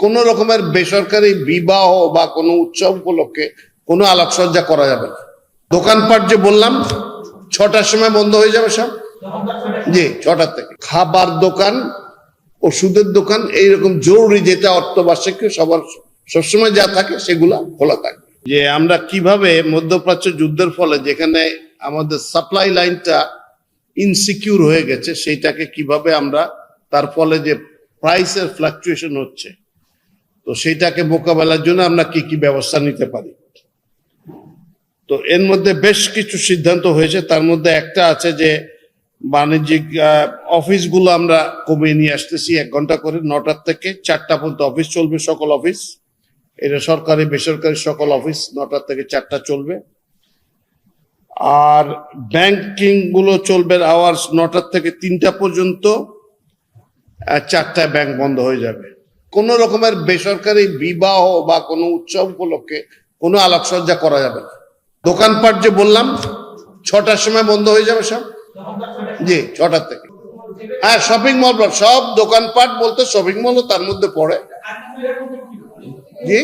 কোন রকমের বেসরকারি বিবাহ বা কোনো উৎসব উপলক্ষে কোনো আলোকসজ্জা করা যাবে না। দোকানপাট যে বললাম 6টার সময় বন্ধ হয়ে যাবে সব, জি 6টার থেকে। খাবার দোকান, ওষুধের দোকান, এইরকম জরুরি যেটা অর্থবার্ষিক সবার সবসময় যা থাকে সেগুলা খোলা থাকে। যে আমরা কিভাবে মধ্যপ্রাচ্য যুদ্ধের ফলে যেখানে আমাদের সাপ্লাই লাইনটা ইনসিকিউর হয়ে গেছে, সেইটাকে কিভাবে আমরা তার ফলে যে প্রাইসের ফ্লাকচুয়েশন হচ্ছে, তো সেইটাকে মোকাবেলার জন্য আমরা কি কি ব্যবস্থা নিতে পারি। তো এর মধ্যে বেশ কিছু সিদ্ধান্ত হয়েছে। তার মধ্যে একটা আছে যে বাণিজ্যিক অফিসগুলো আমরা কমিয়ে নিয়ে আসতেছি 1 ঘন্টা করে, 9টার থেকে 4টা পর্যন্ত অফিস চলবে, সকল অফিস। এটা সরকারি বেসরকারি সকল অফিস 9টার থেকে 4টা চলবে। আর ব্যাংকিং গুলো চলবে আওয়ার্স 9টার থেকে 3টা পর্যন্ত, 4টায় ব্যাংক বন্ধ হয়ে যাবে। কোন রকমের বেসরকারি বিবাহ বা কোনো উৎসব উপলক্ষে কোনো আলোকসজ্জা করা যাবে না। দোকানপাট যে বললাম 6টার সময় বন্ধ হয়ে যাবে সব, জি 6টার থেকে। হ্যাঁ, শপিং মল, সব দোকানপাট বলতে শপিং মলও তার মধ্যে পড়ে, জি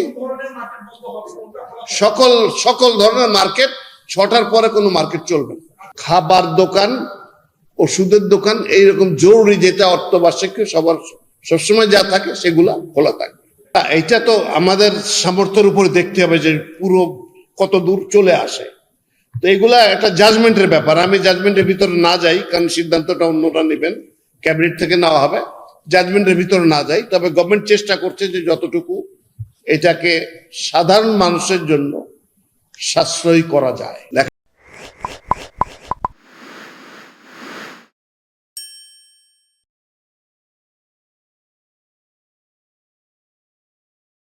সকল ধরনের মার্কেট 6টার পরে কোনো মার্কেট চলবে না। খাবার দোকান, ওষুধের দোকান, এইরকম জরুরি যেটা অর্থবার্ষিক সবার সবসময় যা থাকে সেগুলা খোলা থাকে। এইটা তো আমাদের সামর্থ্যের উপরে দেখতে হবে যে পুরো কত দূর চলে আসে। তো এগুলা একটা জাজমেন্টের ব্যাপার, আমি জাজমেন্টের ভিতরে না যাই, কারণ সিদ্ধান্তটা অন্যরা নেবেন, ক্যাবিনেট থেকে নেওয়া হবে। জাজমেন্টের ভিতরে না যাই, তবে গভর্নমেন্ট চেষ্টা করছে যে যতটুকু এটাকে সাধারণ মানুষের জন্য সাশ্রয়ী করা যায়।